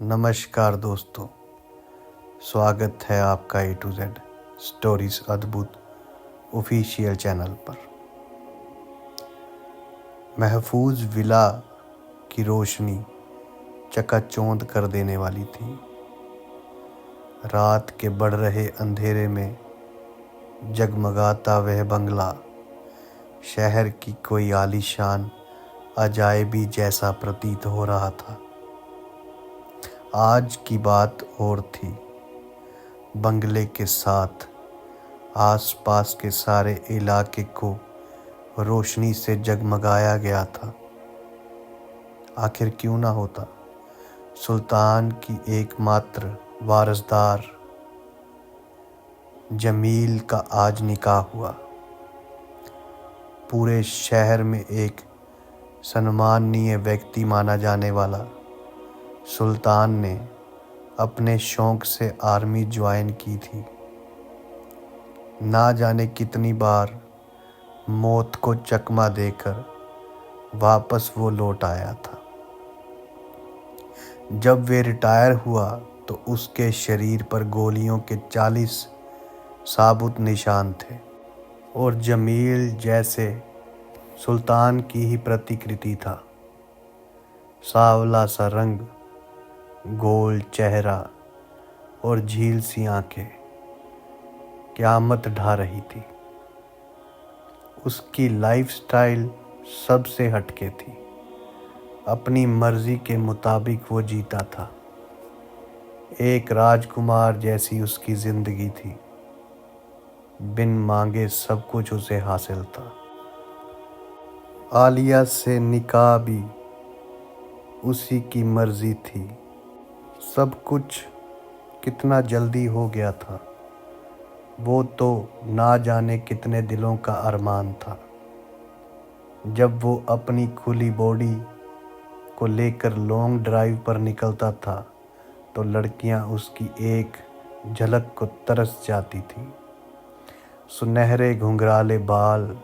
नमस्कार दोस्तों, स्वागत है आपका A to Z स्टोरीज अद्भुत ऑफिशियल चैनल पर। महफूज विला की रोशनी चकाचौंध कर देने वाली थी। रात के बढ़ रहे अंधेरे में जगमगाता वह बंगला शहर की कोई आलीशान अजायबी जैसा प्रतीत हो रहा था। आज की बात और थी। बंगले के साथ आसपास के सारे इलाके को रोशनी से जगमगाया गया था। आखिर क्यों ना होता। सुल्तान की एकमात्र वारसदार जमील का आज निकाह हुआ। पूरे शहर में एक सम्माननीय व्यक्ति माना जाने वाला सुल्तान ने अपने शौक से आर्मी ज्वाइन की थी। ना जाने कितनी बार मौत को चकमा देकर वापस वो लौट आया था। जब वे रिटायर हुआ तो उसके शरीर पर गोलियों के 40 साबुत निशान थे और जमील जैसे सुल्तान की ही प्रतिकृति था। सांवला सा रंग, गोल चेहरा और झील सी आंखें क़यामत ढा रही थी। उसकी लाइफस्टाइल सबसे हटके थी। अपनी मर्जी के मुताबिक वो जीता था। एक राजकुमार जैसी उसकी जिंदगी थी। बिन मांगे सब कुछ उसे हासिल था। आलिया से निकाह भी उसी की मर्जी थी। सब कुछ कितना जल्दी हो गया था। वो तो ना जाने कितने दिलों का अरमान था। जब वो अपनी खुली बॉडी को लेकर लॉन्ग ड्राइव पर निकलता था तो लड़कियां उसकी एक झलक को तरस जाती थी। सुनहरे घुंघराले बाल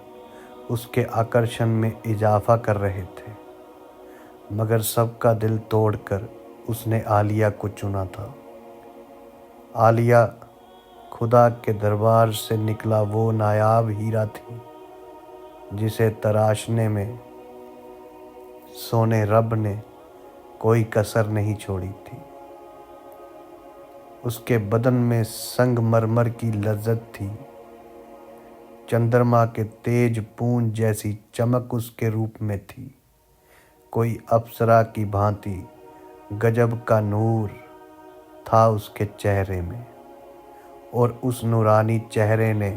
उसके आकर्षण में इजाफा कर रहे थे, मगर सबका दिल तोड़कर उसने आलिया को चुना था। आलिया खुदा के दरबार से निकला वो नायाब हीरा थी जिसे तराशने में सोने रब ने कोई कसर नहीं छोड़ी थी। उसके बदन में संगमरमर की लज्जत थी। चंद्रमा के तेज पूंज जैसी चमक उसके रूप में थी। कोई अप्सरा की भांति गजब का नूर था उसके चेहरे में और उस नूरानी चेहरे ने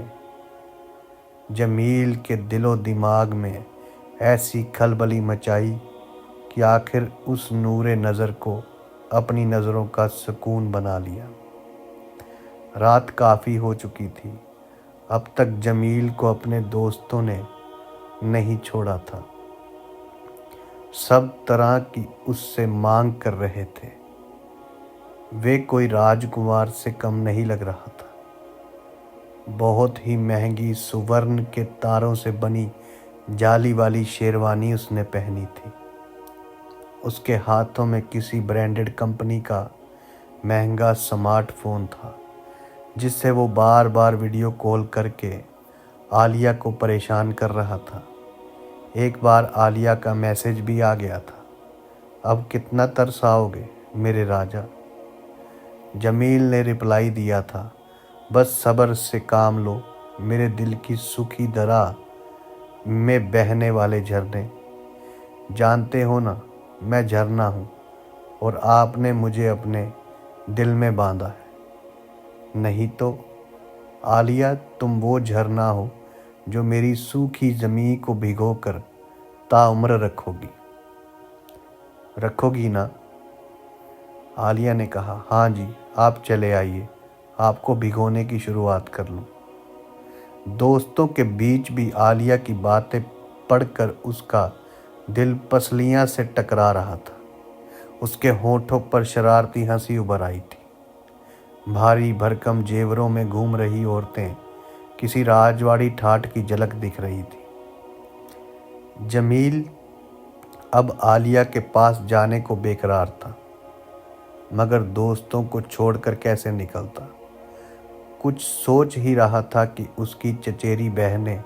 जमील के दिलो दिमाग में ऐसी खलबली मचाई कि आखिर उस नूरे नज़र को अपनी नज़रों का सुकून बना लिया। रात काफ़ी हो चुकी थी। अब तक जमील को अपने दोस्तों ने नहीं छोड़ा था। सब तरह की उससे मांग कर रहे थे। वे कोई राजकुमार से कम नहीं लग रहा था। बहुत ही महंगी सुवर्ण के तारों से बनी जाली वाली शेरवानी उसने पहनी थी। उसके हाथों में किसी ब्रांडेड कंपनी का महंगा स्मार्टफोन था जिससे वो बार बार वीडियो कॉल करके आलिया को परेशान कर रहा था। एक बार आलिया का मैसेज भी आ गया था, अब कितना तरसाओगे मेरे राजा। जमील ने रिप्लाई दिया था, बस सब्र से काम लो मेरे दिल की सूखी दरा में बहने वाले झरने। जानते हो ना मैं झरना हूँ और आपने मुझे अपने दिल में बांधा है। नहीं तो आलिया तुम वो झरना हो जो मेरी सूखी ज़मीन को भिगोकर ताउम्र रखोगी ना। आलिया ने कहा, हाँ जी आप चले आइए, आपको भिगोने की शुरुआत कर लूँ। दोस्तों के बीच भी आलिया की बातें पढ़कर उसका दिल पसलियाँ से टकरा रहा था। उसके होठों पर शरारती हंसी उभर आई थी। भारी भरकम जेवरों में घूम रही औरतें किसी राजवाड़ी ठाठ की झलक दिख रही थी। जमील अब आलिया के पास जाने को बेकरार था। मगर दोस्तों को छोड़कर कैसे निकलता। कुछ सोच ही रहा था कि उसकी चचेरी बहनें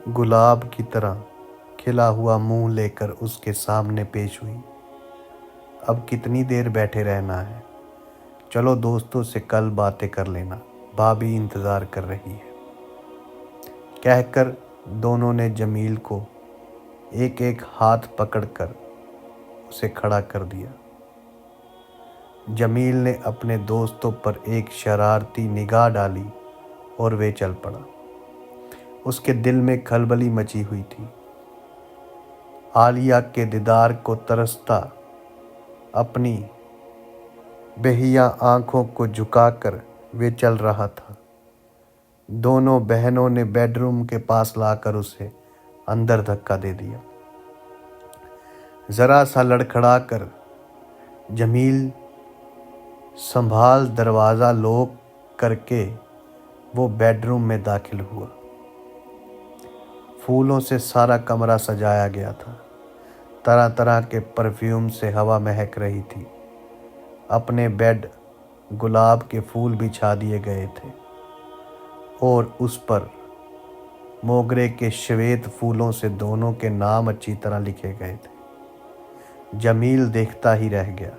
गुलाब की तरह खिला हुआ मुंह लेकर उसके सामने पेश हुई। अब कितनी देर बैठे रहना है, चलो दोस्तों से कल बातें कर लेना, भाभी इंतज़ार कर रही है, कहकर दोनों ने जमील को एक एक हाथ पकड़कर उसे खड़ा कर दिया। जमील ने अपने दोस्तों पर एक शरारती निगाह डाली और वे चल पड़ा। उसके दिल में खलबली मची हुई थी। आलिया के दीदार को तरसता अपनी बेहिया आंखों को झुकाकर वे चल रहा था। दोनों बहनों ने बेडरूम के पास लाकर उसे अंदर धक्का दे दिया। जरा सा लड़खड़ाकर जमील संभाल दरवाज़ा लॉक करके वो बेडरूम में दाखिल हुआ। फूलों से सारा कमरा सजाया गया था। तरह तरह के परफ्यूम से हवा महक रही थी। अपने बेड गुलाब के फूल बिछा दिए गए थे और उस पर मोगरे के श्वेत फूलों से दोनों के नाम अच्छी तरह लिखे गए थे। जमील देखता ही रह गया।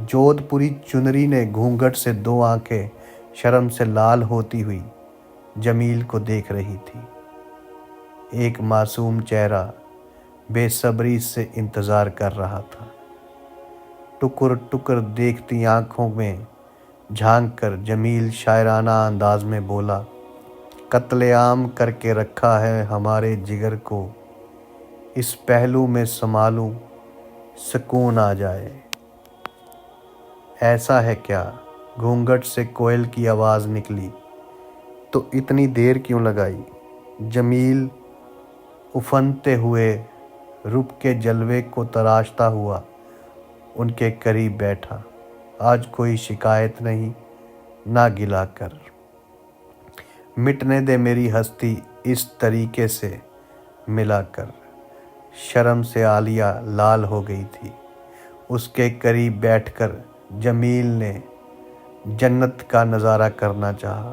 जोधपुरी चुनरी ने घूंघट से दो आंखें शर्म से लाल होती हुई जमील को देख रही थी। एक मासूम चेहरा बेसब्री से इंतज़ार कर रहा था। टुकुर टुकुर देखती आंखों में झांक कर जमील शायराना अंदाज में बोला, कत्लेआम करके रखा है हमारे जिगर को, इस पहलू में संभालूं सुकून आ जाए। ऐसा है क्या? घूंघट से कोयल की आवाज़ निकली। तो इतनी देर क्यों लगाई? जमील उफनते हुए रूप के जलवे को तराशता हुआ उनके करीब बैठा। आज कोई शिकायत नहीं, ना गिला कर। मिटने दे मेरी हस्ती इस तरीके से मिलाकर। शर्म से आलिया लाल हो गई थी। उसके करीब बैठकर जमील ने जन्नत का नज़ारा करना चाहा।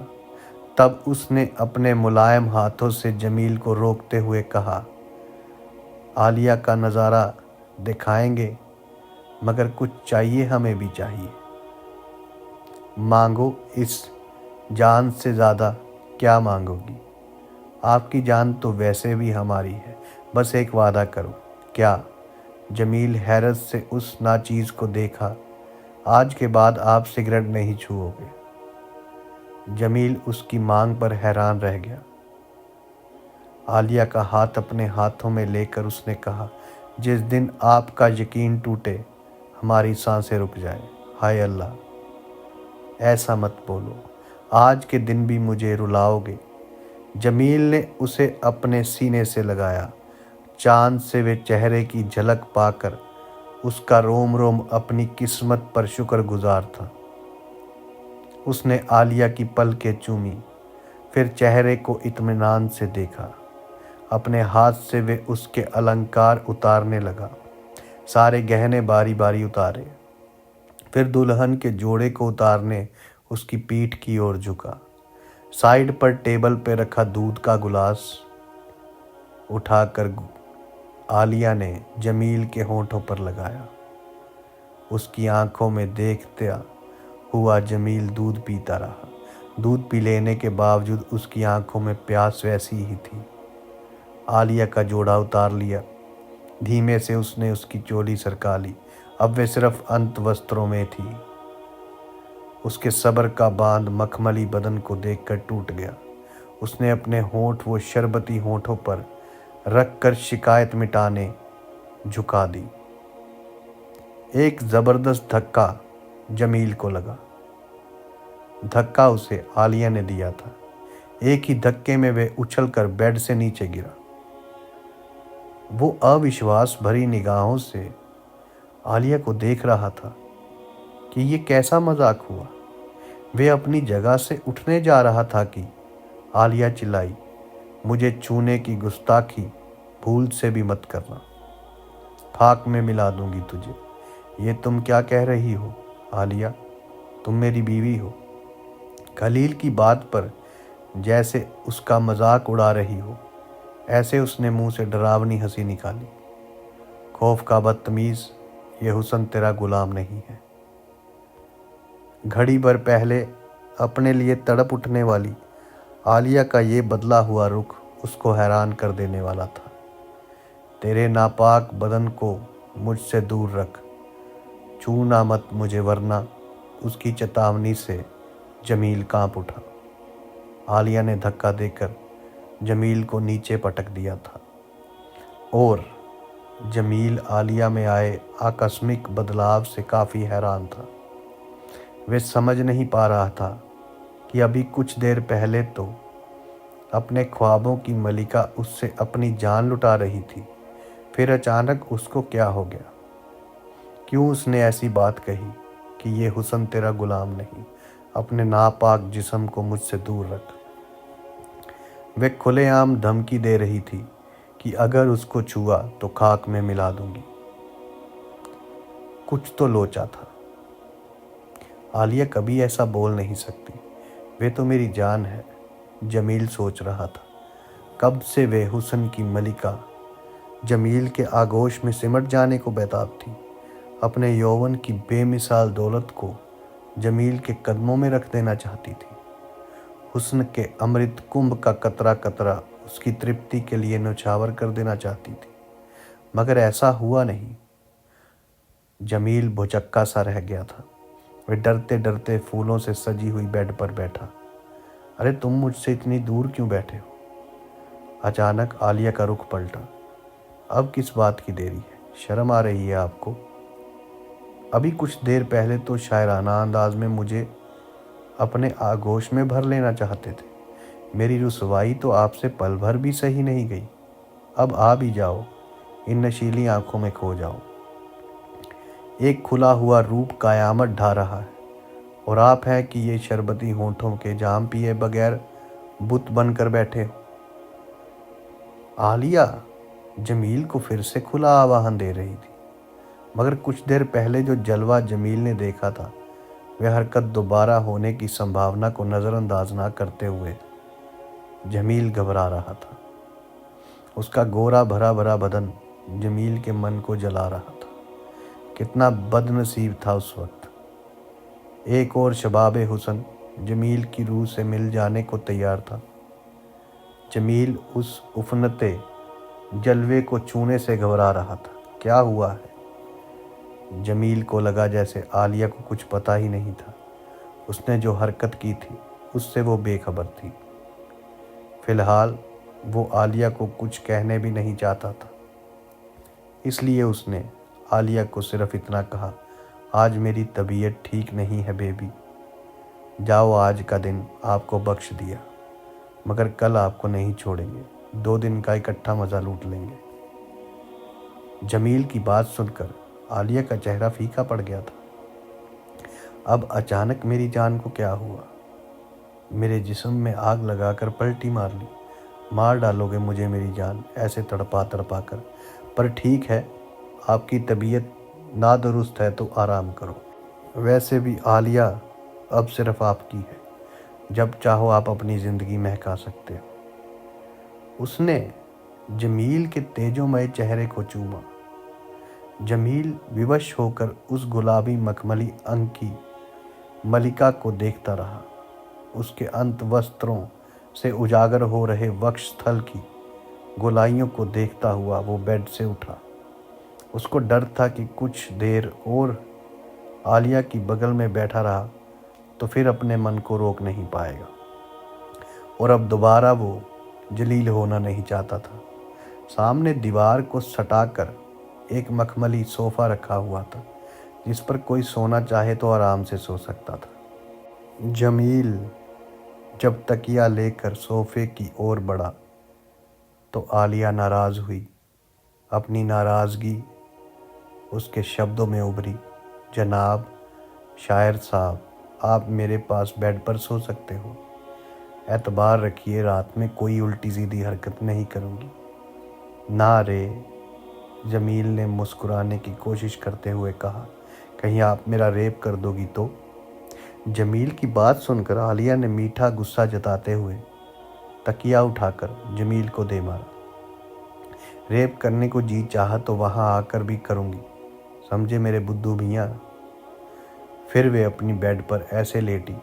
तब उसने अपने मुलायम हाथों से जमील को रोकते हुए कहा, आलिया का नज़ारा दिखाएंगे, मगर कुछ चाहिए, हमें भी चाहिए। मांगो, इस जान से ज़्यादा क्या मांगोगी? आपकी जान तो वैसे भी हमारी है, बस एक वादा करो। क्या? जमील हैरत से उस नाचीज़ को देखा। आज के बाद आप सिगरेट नहीं छुओगे। जमील उसकी मांग पर हैरान रह गया। आलिया का हाथ अपने हाथों में लेकर उसने कहा, जिस दिन आपका यकीन टूटे हमारी सांसें रुक जाए। हाय अल्लाह, ऐसा मत बोलो, आज के दिन भी मुझे रुलाओगे। जमील ने उसे अपने सीने से लगाया। चांद से वे चेहरे की झलक पाकर उसका रोम रोम अपनी किस्मत पर शुक्रगुजार था। उसने आलिया की पलकें चूमी, फिर चेहरे को इत्मीनान से देखा। अपने हाथ से वे उसके अलंकार उतारने लगा। सारे गहने बारी बारी उतारे, फिर दुल्हन के जोड़े को उतारने उसकी पीठ की ओर झुका। साइड पर टेबल पर रखा दूध का गिलास उठाकर आलिया ने जमील के होंठों पर लगाया। उसकी आंखों में देखता हुआ जमील दूध पीता रहा। दूध पी लेने के बावजूद उसकी आंखों में प्यास वैसी ही थी। आलिया का जोड़ा उतार लिया। धीमे से उसने उसकी चोली सरका ली। अब वे सिर्फ अंत वस्त्रों में थी। उसके सब्र का बांध मखमली बदन को देखकर टूट गया। उसने अपने होंठ वो शरबती होंठों पर रखकर शिकायत मिटाने झुका दी। एक ज़बरदस्त धक्का जमील को लगा। धक्का उसे आलिया ने दिया था। एक ही धक्के में वे उछलकर बेड से नीचे गिरा। वो अविश्वास भरी निगाहों से आलिया को देख रहा था कि ये कैसा मजाक हुआ। वे अपनी जगह से उठने जा रहा था कि आलिया चिल्लाई, मुझे छूने की गुस्ताखी भूल से भी मत करना, खाक में मिला दूंगी तुझे। ये तुम क्या कह रही हो? आलिया, तुम मेरी बीवी हो। खलील की बात पर जैसे उसका मजाक उड़ा रही हो, ऐसे उसने मुंह से डरावनी हंसी निकाली। खौफ का बदतमीज, ये हुस्न तेरा गुलाम नहीं है। घड़ी भर पहले अपने लिए तड़प उठने वाली आलिया का ये बदला हुआ रुख उसको हैरान कर देने वाला था। तेरे नापाक बदन को मुझसे दूर रख, छूना मत मुझे वरना। उसकी चेतावनी से जमील कांप उठा। आलिया ने धक्का देकर जमील को नीचे पटक दिया था और जमील आलिया में आए आकस्मिक बदलाव से काफ़ी हैरान था। वे समझ नहीं पा रहा था कि अभी कुछ देर पहले तो अपने ख्वाबों की मलिका उससे अपनी जान लुटा रही थी, फिर अचानक उसको क्या हो गया? क्यों उसने ऐसी बात कही कि ये हुस्न तेरा गुलाम नहीं, अपने नापाक जिस्म को मुझसे दूर रख। वे खुलेआम धमकी दे रही थी कि अगर उसको छुआ तो खाक में मिला दूंगी। कुछ तो लोचा था। आलिया कभी ऐसा बोल नहीं सकती, वे तो मेरी जान है, जमील सोच रहा था। कब से वे हुस्न की मलिका जमील के आगोश में सिमट जाने को बेताब थी। अपने यौवन की बेमिसाल दौलत को जमील के कदमों में रख देना चाहती थी। हुस्न के अमृत कुंभ का कतरा कतरा उसकी तृप्ति के लिए न्यौछावर कर देना चाहती थी, मगर ऐसा हुआ नहीं। जमील भुचक्का सा रह गया था। वे डरते डरते फूलों से सजी हुई बेड पर बैठा। अरे तुम मुझसे इतनी दूर क्यों बैठे हो? अचानक आलिया का रुख पलटा। अब किस बात की देरी है? शर्म आ रही है आपको? अभी कुछ देर पहले तो शायराना अंदाज में मुझे अपने आगोश में भर लेना चाहते थे। मेरी रुसवाई तो आपसे पल भर भी सही नहीं गई। अब आ भी जाओ, इन नशीली आंखों में खो जाओ। एक खुला हुआ रूप कयामत ढा रहा है और आप हैं कि ये शरबती होंठों के जाम पिए बगैर बुत बनकर बैठे हो। आलिया जमील को फिर से खुला आवाहन दे रही थी, मगर कुछ देर पहले जो जलवा जमील ने देखा था, वह हरकत दोबारा होने की संभावना को नज़रअंदाज ना करते हुए जमील घबरा रहा था। उसका गोरा भरा भरा बदन जमील के मन को जला रहा था। कितना बदनसीब था उस वक्त। एक और शबाबे हुस्न जमील की रूह से मिल जाने को तैयार था। जमील उस उफनते जलवे को छूने से घबरा रहा था। क्या हुआ है? जमील को लगा जैसे आलिया को कुछ पता ही नहीं था। उसने जो हरकत की थी उससे वो बेखबर थी। फिलहाल वो आलिया को कुछ कहने भी नहीं चाहता था, इसलिए उसने आलिया को सिर्फ इतना कहा, आज मेरी तबीयत ठीक नहीं है बेबी। जाओ, आज का दिन आपको बख्श दिया, मगर कल आपको नहीं छोड़ेंगे। 2 दिन का इकट्ठा मज़ा लूट लेंगे। जमील की बात सुनकर आलिया का चेहरा फीका पड़ गया था। अब अचानक मेरी जान को क्या हुआ? मेरे जिस्म में आग लगाकर पलटी मार ली। मार डालोगे मुझे मेरी जान, ऐसे तड़पा तड़पा कर। पर ठीक है, आपकी तबीयत नादुरुस्त है तो आराम करो। वैसे भी आलिया अब सिर्फ आपकी है, जब चाहो आप अपनी ज़िंदगी महका सकते हो। उसने जमील के तेजोमय चेहरे को चूमा। जमील विवश होकर उस गुलाबी मखमली अंग की मलिका को देखता रहा। उसके अंत वस्त्रों से उजागर हो रहे वक्षस्थल की गोलाइयों को देखता हुआ वो बेड से उठा। उसको डर था कि कुछ देर और आलिया की बगल में बैठा रहा तो फिर अपने मन को रोक नहीं पाएगा, और अब दोबारा वो जलील होना नहीं चाहता था। सामने दीवार को सटाकर एक मखमली सोफ़ा रखा हुआ था, जिस पर कोई सोना चाहे तो आराम से सो सकता था। जमील जब तकिया लेकर सोफे की ओर बढ़ा तो आलिया नाराज़ हुई। अपनी नाराज़गी उसके शब्दों में उभरी। जनाब, शायर साहब, आप मेरे पास बेड पर सो सकते हो। एतबार रखिए, रात में कोई उल्टी सीधी हरकत नहीं करूँगी। ना रे, जमील ने मुस्कुराने की कोशिश करते हुए कहा। कहीं आप मेरा रेप कर दोगी तो? जमील की बात सुनकर आलिया ने मीठा गुस्सा जताते हुए तकिया उठाकर जमील को दे मारा। रेप करने को जी चाहा तो वहां आकर भी करूंगी, समझे मेरे बुद्धू मियाँ। फिर वे अपनी बेड पर ऐसे लेटी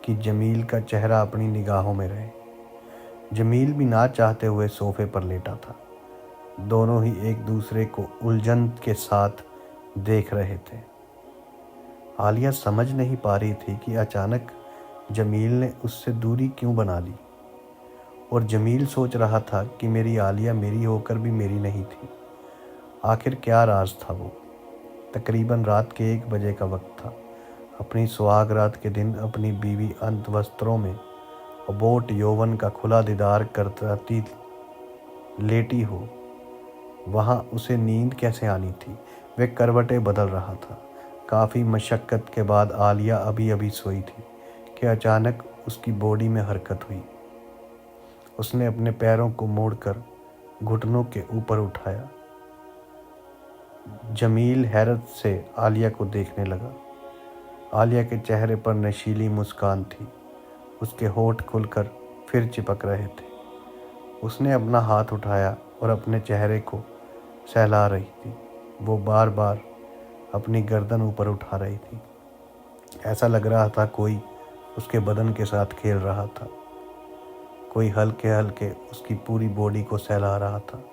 कि जमील का चेहरा अपनी निगाहों में रहे। जमील भी ना चाहते हुए सोफे पर लेटा था। दोनों ही एक दूसरे को उलझन के साथ देख रहे थे। आलिया समझ नहीं पा रही थी कि अचानक जमील ने उससे दूरी क्यों बना ली, और जमील सोच रहा था कि मेरी आलिया मेरी होकर भी मेरी नहीं थी। आखिर क्या राज था वो? तकरीबन रात के 1 बजे का वक्त था। अपनी सुहाग रात के दिन अपनी बीवी अंत वस्त्रों में अबोट यौवन का खुला दीदार करती लेटी हो, वहाँ उसे नींद कैसे आनी थी? वे करवटें बदल रहा था। काफ़ी मशक्क़त के बाद आलिया अभी अभी सोई थी कि अचानक उसकी बॉडी में हरकत हुई। उसने अपने पैरों को मोड़कर घुटनों के ऊपर उठाया। जमील हैरत से आलिया को देखने लगा। आलिया के चेहरे पर नशीली मुस्कान थी। उसके होंठ खुलकर फिर चिपक रहे थे। उसने अपना हाथ उठाया और अपने चेहरे को सहला रही थी। वो बार बार अपनी गर्दन ऊपर उठा रही थी। ऐसा लग रहा था कोई उसके बदन के साथ खेल रहा था। कोई हल्के हल्के उसकी पूरी बॉडी को सहला रहा था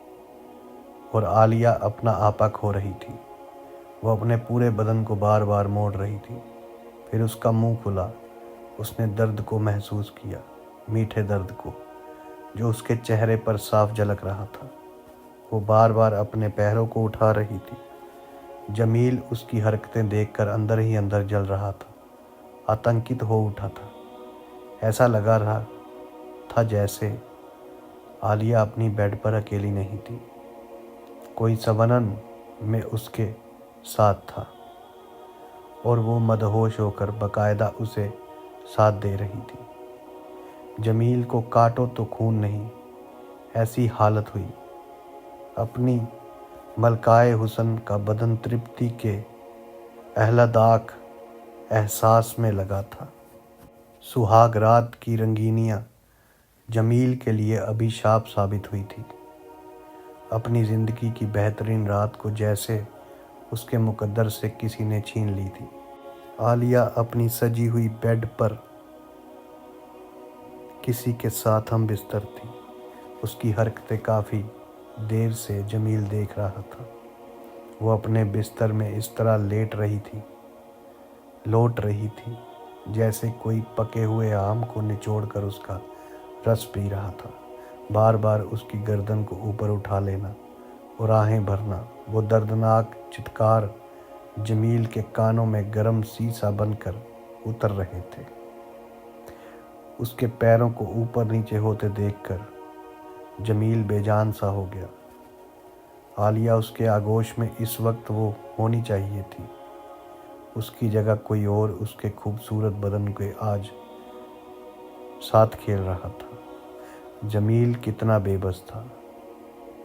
और आलिया अपना आपा खो रही थी। वो अपने पूरे बदन को बार बार मोड़ रही थी। फिर उसका मुंह खुला। उसने दर्द को महसूस किया, मीठे दर्द को, जो उसके चेहरे पर साफ झलक रहा था। वो बार बार अपने पैरों को उठा रही थी। जमील उसकी हरकतें देखकर अंदर ही अंदर जल रहा था, आतंकित हो उठा था। ऐसा लगा रहा था जैसे आलिया अपनी बेड पर अकेली नहीं थी, कोई सवनन में उसके साथ था और वो मदहोश होकर बाकायदा उसे साथ दे रही थी। जमील को काटो तो खून नहीं, ऐसी हालत हुई। अपनी मलकाए हुस्न का बदन तृप्ति के आह्लादक एहसास में लगा था। सुहाग रात की रंगीनियाँ जमील के लिए अभिशाप साबित हुई थी। अपनी ज़िंदगी की बेहतरीन रात को जैसे उसके मुकद्दर से किसी ने छीन ली थी। आलिया अपनी सजी हुई बेड पर किसी के साथ हम बिस्तर थी। उसकी हरकतें काफ़ी देर से जमील देख रहा था। वो अपने बिस्तर में इस तरह लौट रही थी जैसे कोई पके हुए आम को निचोड़कर उसका रस पी रहा था। बार बार उसकी गर्दन को ऊपर उठा लेना और आहें भरना, वो दर्दनाक चित्कार जमील के कानों में गर्म सीसा बनकर उतर रहे थे। उसके पैरों को ऊपर नीचे होते देखकर जमील बेजान सा हो गया। आलिया उसके आगोश में इस वक्त वो होनी चाहिए थी। उसकी जगह कोई और उसके खूबसूरत बदन के आज साथ खेल रहा था। जमील कितना बेबस था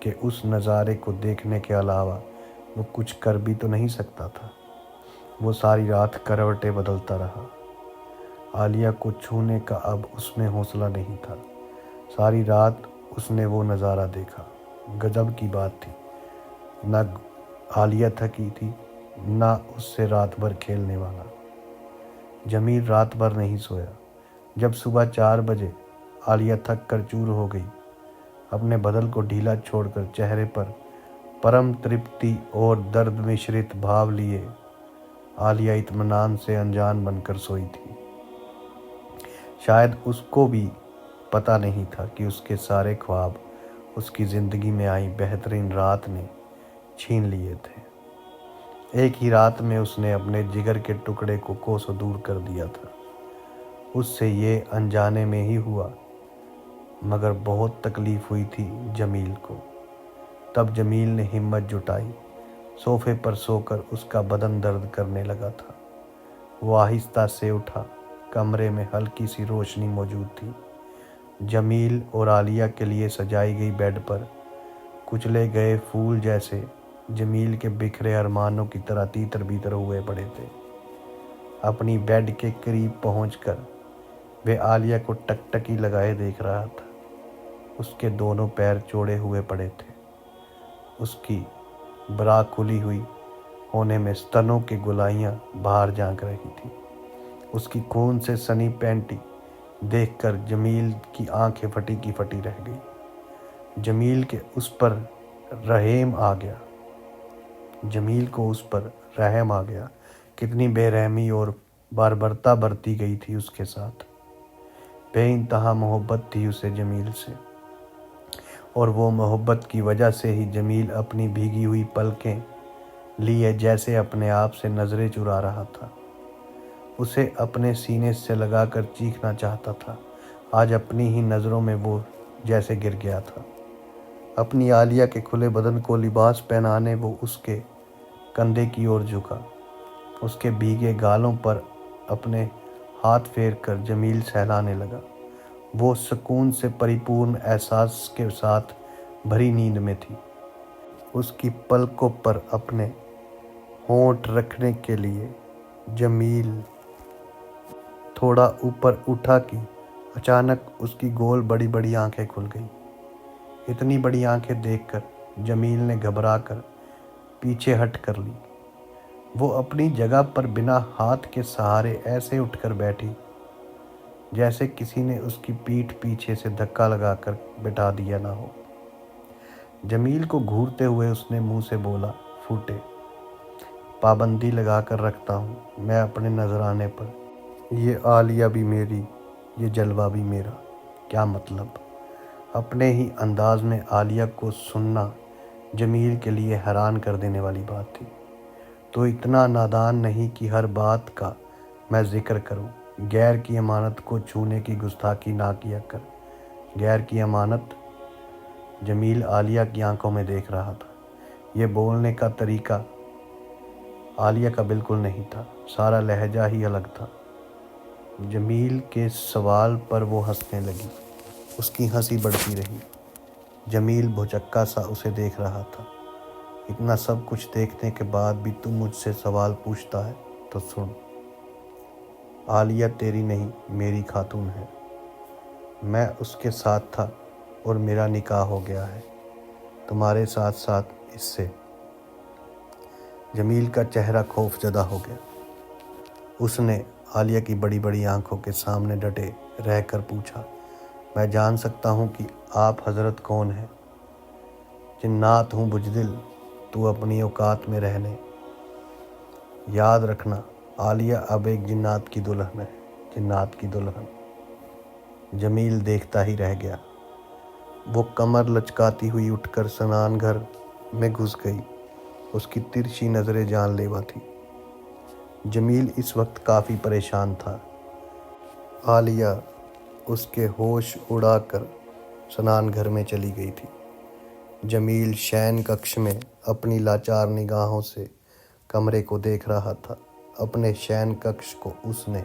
कि उस नज़ारे को देखने के अलावा वो कुछ कर भी तो नहीं सकता था। वो सारी रात करवटें बदलता रहा। आलिया को छूने का अब उसमें हौसला नहीं था। सारी रात उसने वो नज़ारा देखा। गजब की बात थी, न आलिया थकी थी, न उससे रात भर खेलने वाला। जमील रात भर नहीं सोया। जब सुबह 4 बजे आलिया थक कर चूर हो गई, अपने बदन को ढीला छोड़कर चेहरे पर परम तृप्ति और दर्द मिश्रित भाव लिए आलिया इत्मीनान से अनजान बनकर सोई थी। शायद उसको भी पता नहीं था कि उसके सारे ख्वाब उसकी ज़िंदगी में आई बेहतरीन रात ने छीन लिए थे। एक ही रात में उसने अपने जिगर के टुकड़े को कोसों दूर कर दिया था। उससे ये अनजाने में ही हुआ, मगर बहुत तकलीफ़ हुई थी जमील को। तब जमील ने हिम्मत जुटाई। सोफे पर सोकर उसका बदन दर्द करने लगा था। वो आहिस्ता से उठा। कमरे में हल्की सी रोशनी मौजूद थी। जमील और आलिया के लिए सजाई गई बेड पर कुचले गए फूल जैसे जमील के बिखरे अरमानों की तरह तीतर बीतर हुए पड़े थे। अपनी बेड के करीब पहुंचकर वे आलिया को टकटकी लगाए देख रहा था। उसके दोनों पैर जोड़े हुए पड़े थे। उसकी ब्रा खुली हुई होने में स्तनों की गोलाइयाँ बाहर झांक रही थी। उसकी खून से सनी पैंटी देखकर जमील की आंखें फटी की फटी रह गई। जमील के उस पर रहम आ गया। जमील को उस पर रहम आ गया। कितनी बेरहमी और बारबरता बरती गई थी उसके साथ। बेइंतहा मोहब्बत थी उसे जमील से, और वो मोहब्बत की वजह से ही जमील अपनी भीगी हुई पलकें लिए जैसे अपने आप से नज़रें चुरा रहा था। उसे अपने सीने से लगाकर चीखना चाहता था। आज अपनी ही नज़रों में वो जैसे गिर गया था। अपनी आलिया के खुले बदन को लिबास पहनाने वो उसके कंधे की ओर झुका। उसके भीगे गालों पर अपने हाथ फेर कर जमील सहलाने लगा। वो सुकून से परिपूर्ण एहसास के साथ भरी नींद में थी। उसकी पलकों पर अपने होंठ रखने के लिए जमील थोड़ा ऊपर उठा कि अचानक उसकी गोल बड़ी बड़ी आंखें खुल गईं। इतनी बड़ी आंखें देखकर जमील ने घबरा कर पीछे हट कर ली। वो अपनी जगह पर बिना हाथ के सहारे ऐसे उठकर बैठी जैसे किसी ने उसकी पीठ पीछे से धक्का लगाकर बिठा दिया ना हो। जमील को घूरते हुए उसने मुंह से बोला, फूटे, पाबंदी लगा कर रखता हूँ मैं अपने नजराने पर। ये आलिया भी मेरी, ये जलवा भी मेरा, क्या मतलब। अपने ही अंदाज में आलिया को सुनना जमील के लिए हैरान कर देने वाली बात थी। तो इतना नादान नहीं कि हर बात का मैं जिक्र करूं। गैर की अमानत को छूने की गुस्ताखी ना किया कर। गैर की अमानत। जमील आलिया की आंखों में देख रहा था। ये बोलने का तरीका आलिया का बिल्कुल नहीं था। सारा लहजा ही अलग था। जमील के सवाल पर वो हंसने लगी। उसकी हंसी बढ़ती रही। जमील भौचक्का सा उसे देख रहा था। इतना सब कुछ देखने के बाद भी तू मुझसे सवाल पूछता है तो सुन। आलिया तेरी नहीं मेरी खातून है। मैं उसके साथ था और मेरा निकाह हो गया है तुम्हारे साथ साथ इससे। जमील का चेहरा खौफजदा हो गया। उसने आलिया की बड़ी बड़ी आंखों के सामने डटे रहकर पूछा, मैं जान सकता हूँ कि आप हजरत कौन हैं? जिन्नात हूँ बुजदिल, तू अपनी औकात में रहने। याद रखना आलिया अब एक जिन्नात की दुल्हन है, जिन्नात की दुल्हन। जमील देखता ही रह गया। वो कमर लचकाती हुई उठकर स्नान घर में घुस गई। उसकी तिरछी नज़रें जानलेवा थी। जमील इस वक्त काफ़ी परेशान था। आलिया उसके होश उड़ाकर स्नान घर में चली गई थी। जमील शयन कक्ष में अपनी लाचार निगाहों से कमरे को देख रहा था। अपने शयन कक्ष को उसने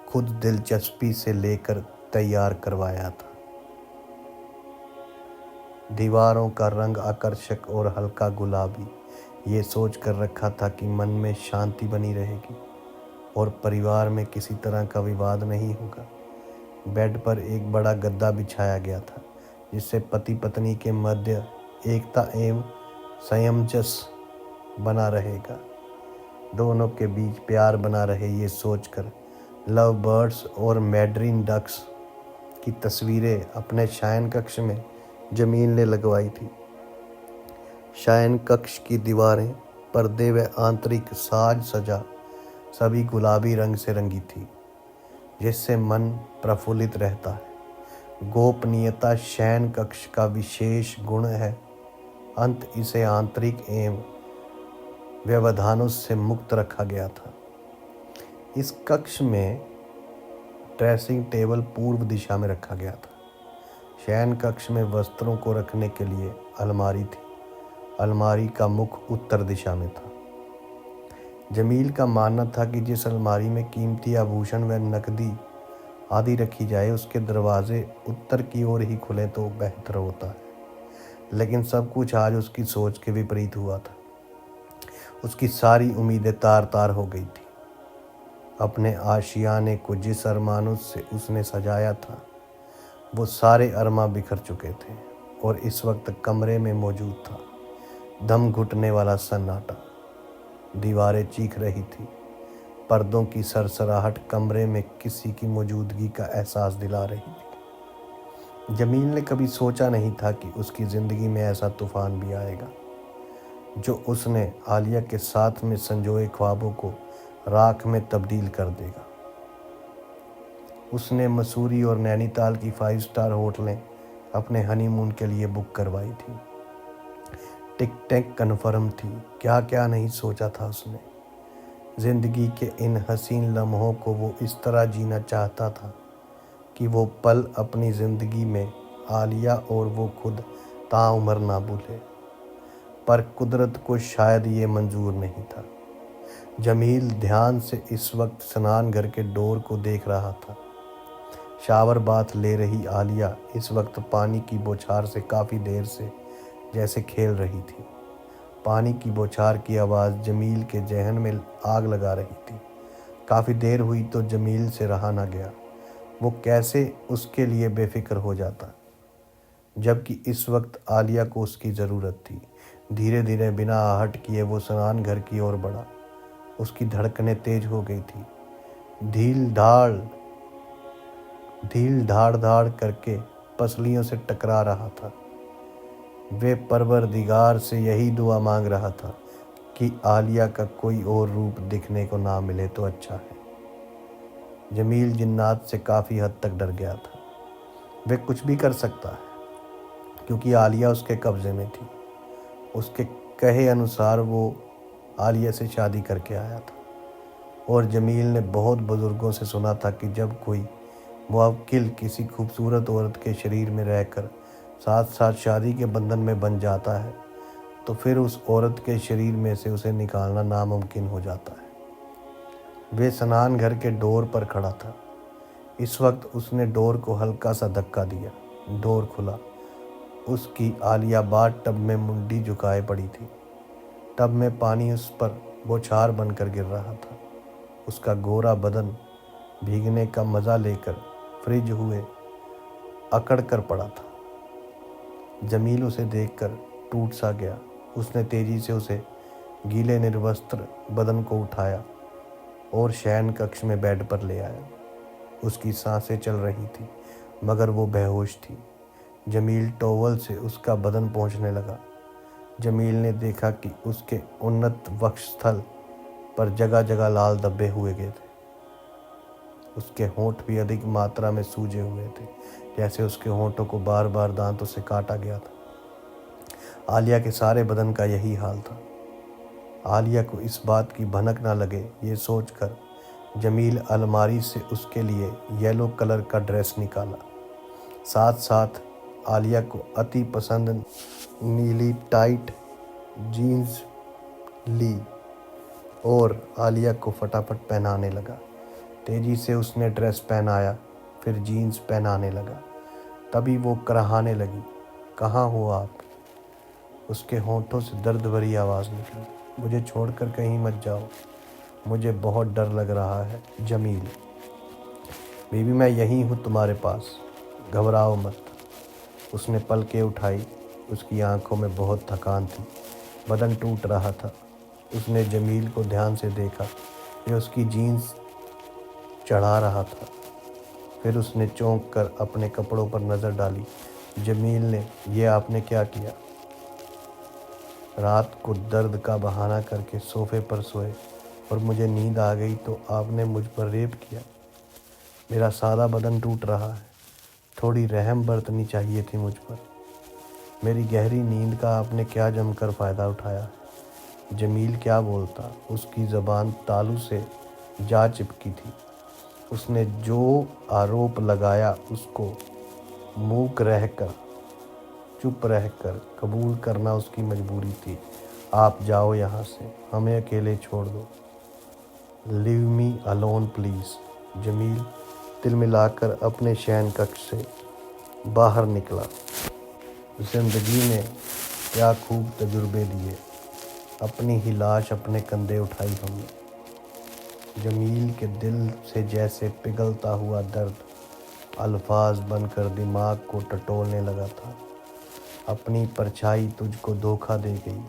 खुद दिलचस्पी से लेकर तैयार करवाया था। दीवारों का रंग आकर्षक और हल्का गुलाबी ये सोच कर रखा था कि मन में शांति बनी रहेगी और परिवार में किसी तरह का विवाद नहीं होगा। बेड पर एक बड़ा गद्दा बिछाया गया था जिससे पति पत्नी के मध्य एकता एवं संयमजस बना रहेगा। दोनों के बीच प्यार बना रहे ये सोचकर लव बर्ड्स और मैड्रीन डक्स की तस्वीरें अपने शयन कक्ष में जमील ने लगवाई थी। शयन कक्ष की दीवारें, पर्दे व आंतरिक साज सजा सभी गुलाबी रंग से रंगी थी जिससे मन प्रफुल्लित रहता है। गोपनीयता शयन कक्ष का विशेष गुण है। अंत इसे आंतरिक एवं व्यवधानों से मुक्त रखा गया था। इस कक्ष में ड्रेसिंग टेबल पूर्व दिशा में रखा गया था। शयन कक्ष में वस्त्रों को रखने के लिए अलमारी थी। अलमारी का मुख उत्तर दिशा में था। जमील का मानना था कि जिस अलमारी में कीमती आभूषण व नकदी आदि रखी जाए उसके दरवाजे उत्तर की ओर ही खुले तो बेहतर होता है। लेकिन सब कुछ आज उसकी सोच के विपरीत हुआ था। उसकी सारी उम्मीदें तार तार हो गई थी। अपने आशियाने को जिस अरमानों से उसने सजाया था वो सारे अरमा बिखर चुके थे और इस वक्त कमरे में मौजूद था दम घुटने वाला सन्नाटा। दीवारें चीख रही थी, पर्दों की सरसराहट कमरे में किसी की मौजूदगी का एहसास दिला रही थी। जमील ने कभी सोचा नहीं था कि उसकी ज़िंदगी में ऐसा तूफान भी आएगा जो उसने आलिया के साथ में संजोए ख्वाबों को राख में तब्दील कर देगा। उसने मसूरी और नैनीताल की 5 स्टार होटलें अपने हनीमून के लिए बुक करवाई थी। टिकटें कन्फर्म थी। क्या क्या नहीं सोचा था उसने। ज़िंदगी के इन हसीन लम्हों को वो इस तरह जीना चाहता था कि वो पल अपनी ज़िंदगी में आलिया और वो खुद ताउम्र ना भूले। पर कुदरत को शायद ये मंजूर नहीं था। जमील ध्यान से इस वक्त स्नान घर के डोर को देख रहा था। शावर बाथ ले रही आलिया इस वक्त पानी की बौछार से काफ़ी देर से जैसे खेल रही थी। पानी की बौछार की आवाज़ जमील के जहन में आग लगा रही थी। काफ़ी देर हुई तो जमील से रहा ना गया। वो कैसे उसके लिए बेफिक्र हो जाता, जबकि इस वक्त आलिया को उसकी ज़रूरत थी। धीरे धीरे बिना आहट किए वो स्नान घर की ओर बढ़ा। उसकी धड़कनें तेज हो गई थी। धील धाड़ धाड़ करके पसलियों से टकरा रहा था। वे परवरदिगार से यही दुआ मांग रहा था कि आलिया का कोई और रूप दिखने को ना मिले तो अच्छा है। जमील जिन्नात से काफ़ी हद तक डर गया था। वे कुछ भी कर सकता है क्योंकि आलिया उसके कब्ज़े में थी। उसके कहे अनुसार वो आलिया से शादी करके आया था और जमील ने बहुत बुज़ुर्गों से सुना था कि जब कोई मुवक्किल किसी खूबसूरत औरत के शरीर में रहकर साथ साथ शादी के बंधन में बन जाता है तो फिर उस औरत के शरीर में से उसे निकालना नामुमकिन हो जाता है। वे स्नान घर के डोर पर खड़ा था। इस वक्त उसने डोर को हल्का सा धक्का दिया। डोर खुला। उसकी आलिया बाथ टब में मुंडी झुकाए पड़ी थी। टब में पानी उस पर बौछार बनकर गिर रहा था। उसका गोरा बदन भीगने का मज़ा लेकर फ्रिज हुए अकड़ कर पड़ा था। जमील उसे देखकर टूट सा गया। उसने तेजी से उसे गीले निर्वस्त्र बदन को उठाया और शयन कक्ष में बेड पर ले आया। उसकी सांसें चल रही थी मगर वो बेहोश थी। जमील टॉवल से उसका बदन पोंछने लगा। जमील ने देखा कि उसके उन्नत वक्षस्थल पर जगह जगह लाल धब्बे हुए गए थे। उसके होंठ भी अधिक मात्रा में सूजे हुए थे, जैसे उसके होंठों को बार बार दांतों से काटा गया था। आलिया के सारे बदन का यही हाल था। आलिया को इस बात की भनक ना लगे ये सोचकर जमील अलमारी से उसके लिए येलो कलर का ड्रेस निकाला। साथ साथ आलिया को अति पसंद नीली टाइट जीन्स ली और आलिया को फटाफट पहनाने लगा। तेजी से उसने ड्रेस पहनाया, फिर जीन्स पहनाने लगा। तभी वो कराहने लगी, कहाँ हो आप? उसके होंठों से दर्द भरी आवाज़ निकली, मुझे छोड़कर कहीं मत जाओ, मुझे बहुत डर लग रहा है। जमील, बीबी मैं यहीं हूँ तुम्हारे पास, घबराओ मत। उसने पलकें उठाई। उसकी आंखों में बहुत थकान थी, बदन टूट रहा था। उसने जमील को ध्यान से देखा। ये उसकी जीन्स चढ़ा रहा था। फिर उसने चौंक कर अपने कपड़ों पर नज़र डाली। जमील ने, ये आपने क्या किया? रात को दर्द का बहाना करके सोफे पर सोए और मुझे नींद आ गई तो आपने मुझ पर रेप किया। मेरा सारा बदन टूट रहा है, थोड़ी रहम बरतनी चाहिए थी मुझ पर। मेरी गहरी नींद का आपने क्या जमकर फ़ायदा उठाया? जमील क्या बोलता, उसकी ज़बान तालू से जा चिपकी थी। उसने जो आरोप लगाया उसको चुप रहकर कबूल करना उसकी मजबूरी थी। आप जाओ यहाँ से, हमें अकेले छोड़ दो। Leave me alone please. Jamil तिलमिलाकर अपने शयन कक्ष से बाहर निकला। ज़िंदगी ने क्या खूब तजुर्बे दिए, अपनी ही लाश अपने कंधे उठाई हमने। जमील के दिल से जैसे पिघलता हुआ दर्द अल्फाज बनकर दिमाग को टटोलने लगा था। अपनी परछाई तुझको धोखा दे गई,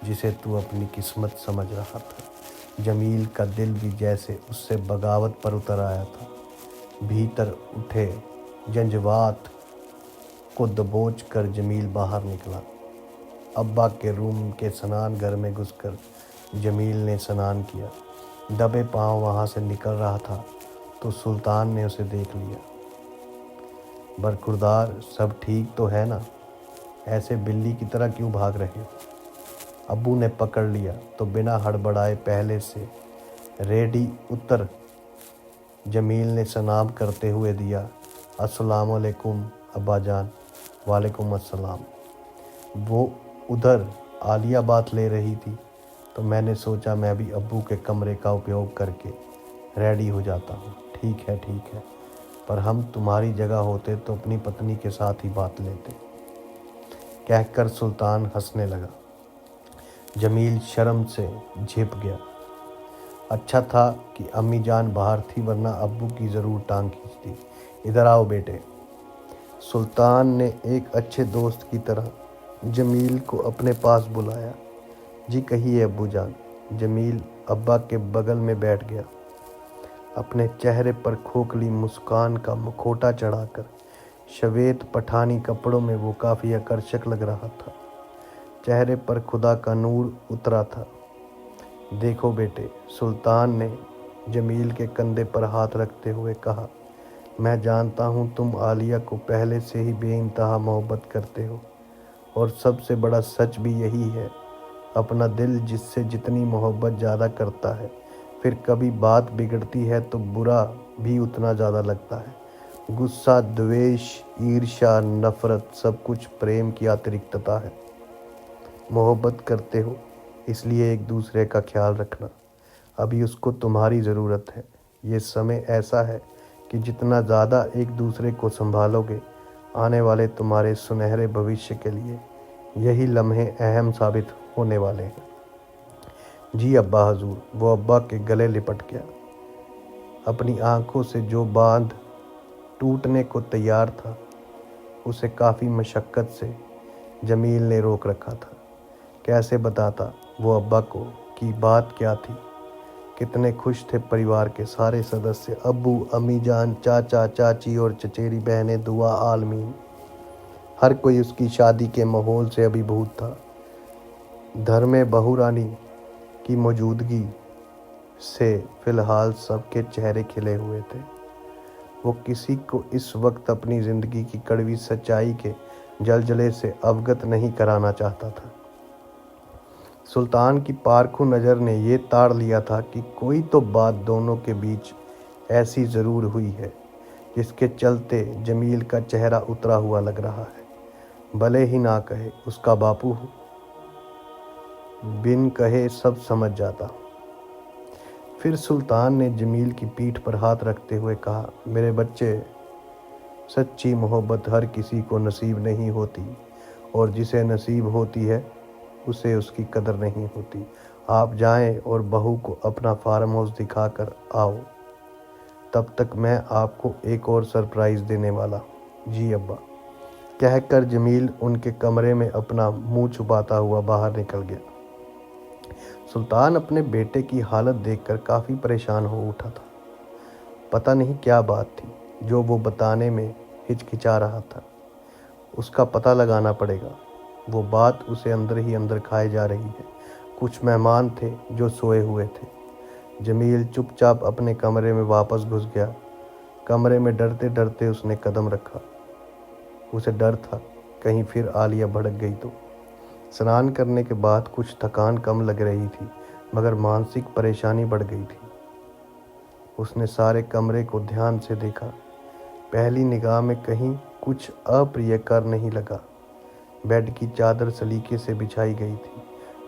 जिसे तू अपनी किस्मत समझ रहा था। जमील का दिल भी जैसे उससे बगावत पर उतर आया था। भीतर उठे जंजवात को दबोच कर जमील बाहर निकला। अब्बा के रूम के स्नान घर में घुसकर जमील ने स्नान किया। दबे पांव वहाँ से निकल रहा था तो सुल्तान ने उसे देख लिया। बरखुरदार, सब ठीक तो है ना? ऐसे बिल्ली की तरह क्यों भाग रहे हो? अब्बू ने पकड़ लिया तो बिना हड़बड़ाए पहले से रेडी उतर जमील ने सलाम करते हुए दिया। अस्सलामुअलैकुम अब्बा जान। वालेकुम अस्सलाम। वो उधर आलिया बात ले रही थी तो मैंने सोचा मैं भी अब्बू के कमरे का उपयोग करके रेडी हो जाता हूँ। ठीक है, पर हम तुम्हारी जगह होते तो अपनी पत्नी के साथ ही बात लेते, कहकर सुल्तान हंसने लगा। जमील शर्म से झिप गया। अच्छा था कि अम्मी जान बाहर थी, वरना अब्बू की ज़रूर टांग खींचती। इधर आओ बेटे। सुल्तान ने एक अच्छे दोस्त की तरह जमील को अपने पास बुलाया। जी कहिए अब्बू जान। जमील अब्बा के बगल में बैठ गया। अपने चेहरे पर खोखली मुस्कान का मुखौटा चढ़ाकर श्वेत पठानी कपड़ों में वो काफ़ी आकर्षक लग रहा था। चेहरे पर खुदा का नूर उतरा था। देखो बेटे, सुल्तान ने जमील के कंधे पर हाथ रखते हुए कहा, मैं जानता हूँ तुम आलिया को पहले से ही बेइंतहा मोहब्बत करते हो, और सबसे बड़ा सच भी यही है। अपना दिल जिससे जितनी मोहब्बत ज़्यादा करता है, फिर कभी बात बिगड़ती है तो बुरा भी उतना ज़्यादा लगता है। गुस्सा, द्वेष, ईर्ष्या, नफ़रत सब कुछ प्रेम की अतिरिक्तता है। मोहब्बत करते हो इसलिए एक दूसरे का ख्याल रखना। अभी उसको तुम्हारी ज़रूरत है। ये समय ऐसा है कि जितना ज़्यादा एक दूसरे को संभालोगे, आने वाले तुम्हारे सुनहरे भविष्य के लिए यही लम्हे अहम साबित होने वाले हैं। जी अब्बा हजूर। वो अब्बा के गले लिपट गया। अपनी आंखों से जो बांध टूटने को तैयार था, उसे काफ़ी मशक्क़त से जमील ने रोक रखा था। कैसे बताता वो अब्बा को कि बात क्या थी। कितने खुश थे परिवार के सारे सदस्य, अब्बू, अम्मी जान, चाचा, चाची और चचेरी बहनें, दुआ आलमीन। हर कोई उसकी शादी के माहौल से अभिभूत था। घर में बहू रानी की मौजूदगी से फ़िलहाल सबके चेहरे खिले हुए थे। वो किसी को इस वक्त अपनी ज़िंदगी की कड़वी सच्चाई के जलजले से अवगत नहीं कराना चाहता था। सुल्तान की पारखू नज़र ने ये ताड़ लिया था कि कोई तो बात दोनों के बीच ऐसी ज़रूर हुई है जिसके चलते जमील का चेहरा उतरा हुआ लग रहा है। भले ही ना कहे, उसका बापू हो, बिन कहे सब समझ जाता। फिर सुल्तान ने जमील की पीठ पर हाथ रखते हुए कहा, मेरे बच्चे, सच्ची मोहब्बत हर किसी को नसीब नहीं होती, और जिसे नसीब होती है उसे उसकी कदर नहीं होती। आप जाएं और बहू को अपना फार्म हाउस दिखा कर आओ। तब तक मैं आपको एक और सरप्राइज़ देने वाला हूँ। जी अब्बा, कहकर जमील उनके कमरे में अपना मुंह छुपाता हुआ बाहर निकल गया। सुल्तान अपने बेटे की हालत देखकर काफ़ी परेशान हो उठा था। पता नहीं क्या बात थी जो वो बताने में हिचकिचा रहा था। उसका पता लगाना पड़ेगा। वो बात उसे अंदर ही अंदर खाए जा रही है। कुछ मेहमान थे जो सोए हुए थे। जमील चुपचाप अपने कमरे में वापस घुस गया। कमरे में डरते डरते उसने कदम रखा। उसे डर था कहीं फिर आलिया भड़क गई तो। स्नान करने के बाद कुछ थकान कम लग रही थी, मगर मानसिक परेशानी बढ़ गई थी। उसने सारे कमरे को ध्यान से देखा। पहली निगाह में कहीं कुछ अप्रियकर नहीं लगा। बेड की चादर सलीके से बिछाई गई थी।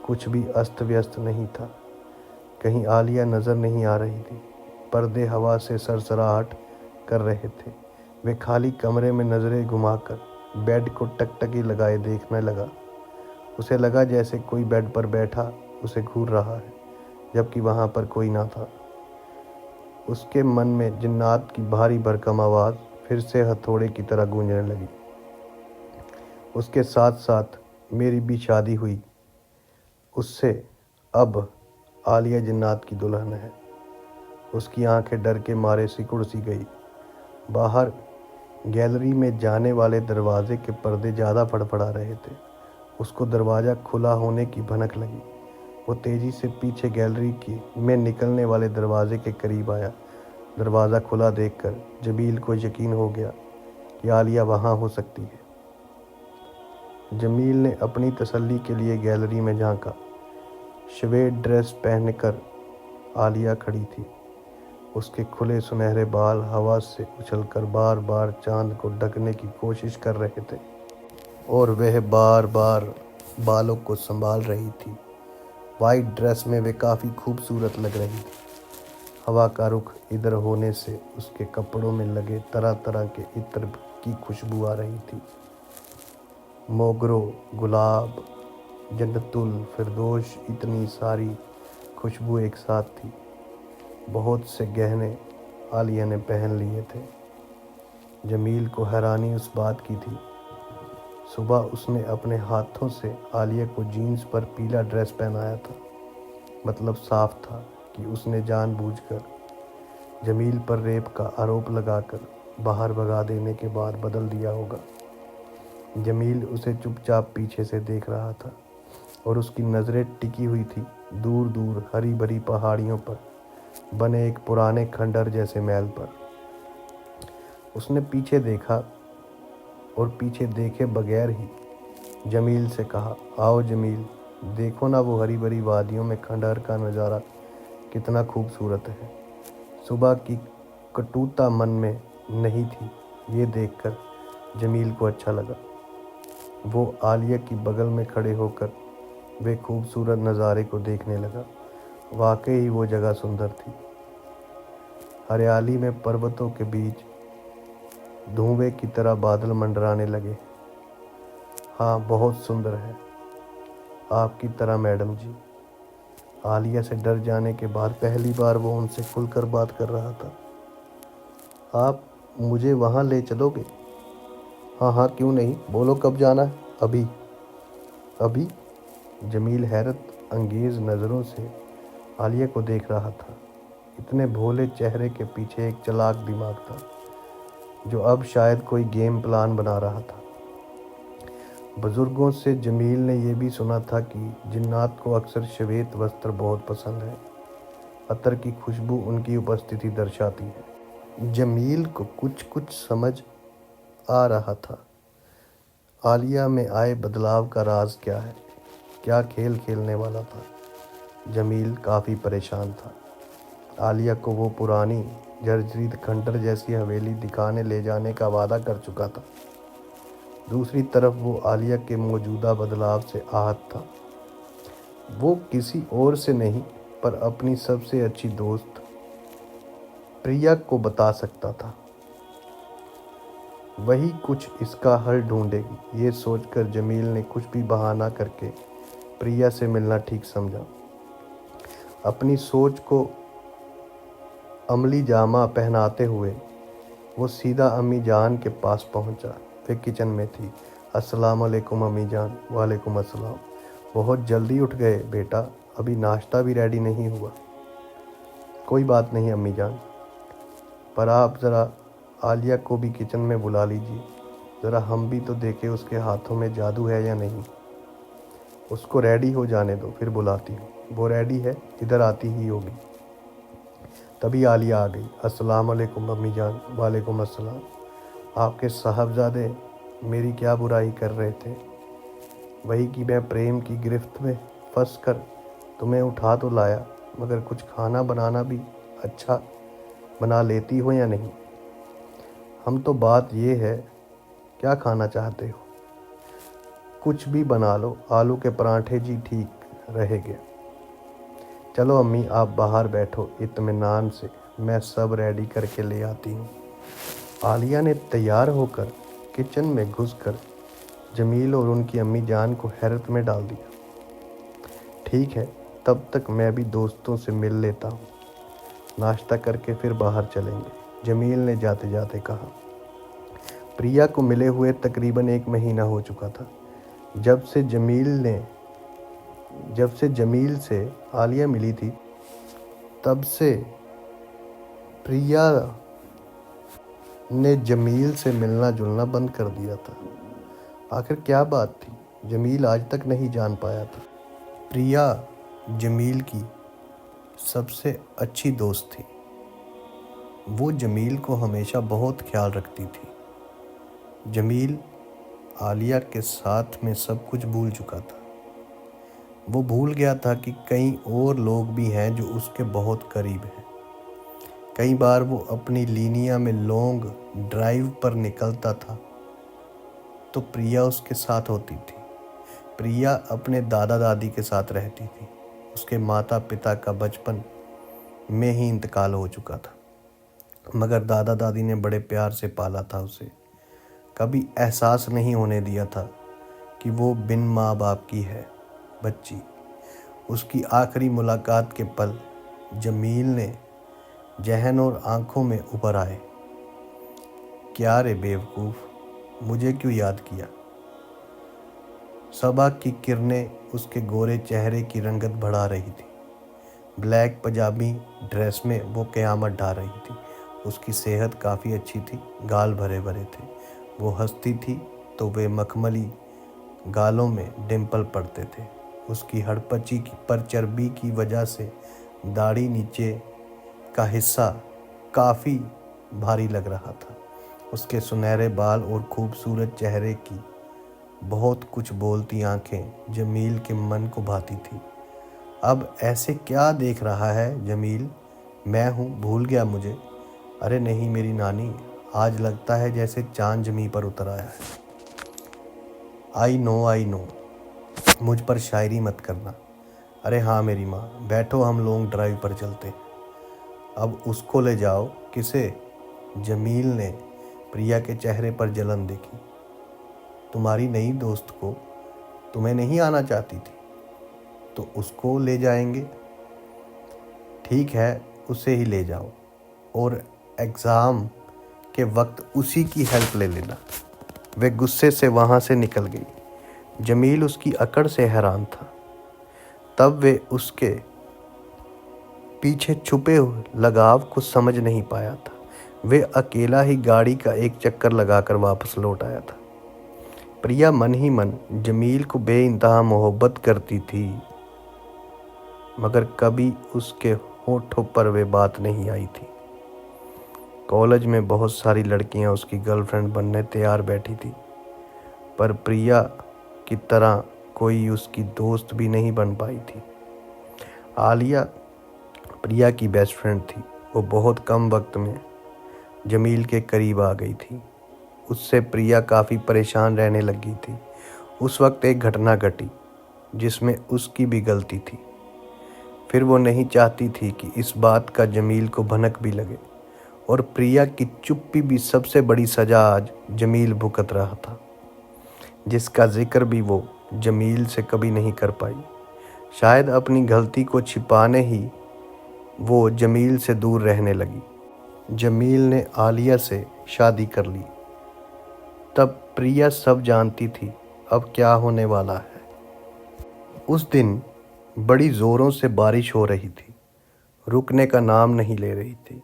कुछ भी अस्त व्यस्त नहीं था। कहीं आलिया नज़र नहीं आ रही थी। पर्दे हवा से सरसराहट कर रहे थे। वे खाली कमरे में नज़रें घुमाकर बेड को टकटकी लगाए देखने लगा। उसे लगा जैसे कोई बेड पर बैठा उसे घूर रहा है, जबकि वहाँ पर कोई ना था। उसके मन में जिन्नात की भारी भरकम आवाज़ फिर से हथौड़े की तरह गूंजने लगी। उसके साथ साथ मेरी भी शादी हुई उससे। अब आलिया जिन्नात की दुल्हन है। उसकी आंखें डर के मारे सिकुड़ सी गई। बाहर गैलरी में जाने वाले दरवाजे के पर्दे ज़्यादा फड़फड़ा रहे थे। उसको दरवाज़ा खुला होने की भनक लगी। वो तेज़ी से पीछे गैलरी की में निकलने वाले दरवाजे के करीब आया। दरवाज़ा खुला देखकर जमील को यकीन हो गया कि आलिया वहाँ हो सकती है। जमील ने अपनी तसल्ली के लिए गैलरी में झांका। श्वेत ड्रेस पहनकर आलिया खड़ी थी। उसके खुले सुनहरे बाल हवा से उछलकर बार बार चांद को ढकने की कोशिश कर रहे थे और वह बार बार बालों को संभाल रही थी। वाइट ड्रेस में वे काफ़ी खूबसूरत लग रही थी। हवा का रुख इधर होने से उसके कपड़ों में लगे तरह तरह के इत्र की खुशबू आ रही थी। मोगरो, गुलाब, जन्नतुल फिरदौस, इतनी सारी खुशबू एक साथ थी। बहुत से गहने आलिया ने पहन लिए थे। जमील को हैरानी उस बात की थी। सुबह उसने अपने हाथों से आलिया को जीन्स पर पीला ड्रेस पहनाया था। मतलब साफ था कि उसने जानबूझकर जमील पर रेप का आरोप लगाकर बाहर भगा देने के बाद बदल दिया होगा। जमील उसे चुपचाप पीछे से देख रहा था और उसकी नज़रें टिकी हुई थी दूर दूर हरी भरी पहाड़ियों पर बने एक पुराने खंडर जैसे महल पर। उसने पीछे देखा और पीछे देखे बगैर ही जमील से कहा, आओ जमील, देखो ना वो हरी भरी वादियों में खंडहर का नज़ारा कितना खूबसूरत है। सुबह की कटुता मन में नहीं थी। ये देखकर जमील को अच्छा लगा। वो आलिया की बगल में खड़े होकर वे खूबसूरत नज़ारे को देखने लगा। वाकई ही वो जगह सुंदर थी। हरियाली में पर्वतों के बीच धुएं की तरह बादल मंडराने लगे। हाँ, बहुत सुंदर है, आपकी तरह मैडम जी। आलिया से डर जाने के बाद पहली बार वो उनसे खुलकर बात कर रहा था। आप मुझे वहाँ ले चलोगे? हाँ हाँ, क्यों नहीं, बोलो कब जाना है? अभी अभी? जमील हैरत अंगेज नज़रों से आलिया को देख रहा था। इतने भोले चेहरे के पीछे एक चालाक दिमाग था जो अब शायद कोई गेम प्लान बना रहा था। बुजुर्गों से जमील ने यह भी सुना था कि जिन्नात को अक्सर श्वेत वस्त्र बहुत पसंद है। अतर की खुशबू उनकी उपस्थिति दर्शाती है। जमील को कुछ कुछ समझ आ रहा था। आलिया में आए बदलाव का राज क्या है? क्या खेल खेलने वाला था? जमील काफ़ी परेशान था। आलिया को वो पुरानी जर्जरित खंडर जैसी हवेली दिखाने ले जाने का वादा कर चुका था। दूसरी तरफ वो आलिया के मौजूदा बदलाव से आहत था। वो किसी और से नहीं पर अपनी सबसे अच्छी दोस्त प्रिया को बता सकता था। वही कुछ इसका हल ढूंढेगी। ये सोचकर जमील ने कुछ भी बहाना करके प्रिया से मिलना ठीक समझा। अपनी सोच को अमली जामा पहनाते हुए वो सीधा अम्मी जान के पास पहुंचा। वे किचन में थी। अस्सलाम वालेकुम अम्मी जान। वालेकुम अस्सलाम। बहुत जल्दी उठ गए बेटा, अभी नाश्ता भी रेडी नहीं हुआ। कोई बात नहीं अम्मी जान, पर आप ज़रा आलिया को भी किचन में बुला लीजिए। ज़रा हम भी तो देखें उसके हाथों में जादू है या नहीं। उसको रेडी हो जाने दो, फिर बुलाती हूँ। वो रेडी है, इधर आती ही होगी। तभी आलिया आ गई। अस्सलाम वालेकुम अम्मी जान। वालेकुम अस्सलाम। आपके साहबजादे मेरी क्या बुराई कर रहे थे? वही कि मैं प्रेम की गिरफ्त में फंस कर तुम्हें उठा तो लाया, मगर कुछ खाना बनाना भी अच्छा बना लेती हो या नहीं? हम तो बात ये है, क्या खाना चाहते हो? कुछ भी बना लो, आलू के पराठे जी ठीक रहेंगे। चलो अम्मी, आप बाहर बैठो इत्मीनान से, मैं सब रेडी करके ले आती हूँ। आलिया ने तैयार होकर किचन में घुसकर जमील और उनकी अम्मी जान को हैरत में डाल दिया। ठीक है, तब तक मैं भी दोस्तों से मिल लेता हूँ। नाश्ता करके फिर बाहर चलेंगे, जमील ने जाते जाते कहा। प्रिया को मिले हुए तकरीबन 1 महीना हो चुका था। जब से जमील से आलिया मिली थी, तब से प्रिया ने जमील से मिलना जुलना बंद कर दिया था। आखिर क्या बात थी, जमील आज तक नहीं जान पाया था। प्रिया जमील की सबसे अच्छी दोस्त थी। वो जमील को हमेशा बहुत ख्याल रखती थी। जमील आलिया के साथ में सब कुछ भूल चुका था। वो भूल गया था कि कई और लोग भी हैं जो उसके बहुत करीब हैं। कई बार वो अपनी लीनिया में लॉन्ग ड्राइव पर निकलता था तो प्रिया उसके साथ होती थी। प्रिया अपने दादा दादी के साथ रहती थी। उसके माता पिता का बचपन में ही इंतकाल हो चुका था, मगर दादा दादी ने बड़े प्यार से पाला था उसे। कभी एहसास नहीं होने दिया था कि वो बिन माँ बाप की है बच्ची। उसकी आखिरी मुलाकात के पल जमील ने जहन और आंखों में उभर आए। क्या रे बेवकूफ़, मुझे क्यों याद किया? सबा की किरणें उसके गोरे चेहरे की रंगत बढ़ा रही थी। ब्लैक पंजाबी ड्रेस में वो क़यामत ढा रही थी। उसकी सेहत काफ़ी अच्छी थी, गाल भरे भरे थे। वो हंसती थी तो वे मखमली गालों में डिम्पल पड़ते थे। उसकी हड़पची पर चर्बी की वजह से दाढ़ी नीचे का हिस्सा काफ़ी भारी लग रहा था। उसके सुनहरे बाल और खूबसूरत चेहरे की बहुत कुछ बोलती आंखें जमील के मन को भाती थी। अब ऐसे क्या देख रहा है जमील? मैं हूँ, भूल गया मुझे? अरे नहीं मेरी नानी, आज लगता है जैसे चांद जमीन पर उतर आया है। आई नो, मुझ पर शायरी मत करना। अरे हाँ मेरी माँ, बैठो हम लॉन्ग ड्राइव पर चलते हैं। अब उसको ले जाओ। किसे? जमील ने प्रिया के चेहरे पर जलन देखी। तुम्हारी नई दोस्त को। तुम्हें नहीं आना चाहती थी तो उसको ले जाएंगे। ठीक है, उसे ही ले जाओ और एग्ज़ाम के वक्त उसी की हेल्प ले लेना। वे गुस्से से वहाँ से निकल गई। जमील उसकी अकड़ से हैरान था। तब वे उसके पीछे छुपे हुए लगाव को समझ नहीं पाया था। वे अकेला ही गाड़ी का एक चक्कर लगाकर वापस लौट आया था। प्रिया मन ही मन जमील को बेइंतहा मोहब्बत करती थी, मगर कभी उसके होठों पर वे बात नहीं आई थी। कॉलेज में बहुत सारी लड़कियां उसकी गर्लफ्रेंड बनने तैयार बैठी थी, पर प्रिया की तरह कोई उसकी दोस्त भी नहीं बन पाई थी। आलिया प्रिया की बेस्ट फ्रेंड थी। वो बहुत कम वक्त में जमील के करीब आ गई थी। उससे प्रिया काफ़ी परेशान रहने लगी थी। उस वक्त एक घटना घटी जिसमें उसकी भी गलती थी। फिर वो नहीं चाहती थी कि इस बात का जमील को भनक भी लगे, और प्रिया की चुप्पी भी सबसे बड़ी सज़ा आज जमील भुगत रहा था, जिसका जिक्र भी वो जमील से कभी नहीं कर पाई। शायद अपनी गलती को छिपाने ही वो जमील से दूर रहने लगी। जमील ने आलिया से शादी कर ली। तब प्रिया सब जानती थी अब क्या होने वाला है। उस दिन बड़ी ज़ोरों से बारिश हो रही थी, रुकने का नाम नहीं ले रही थी।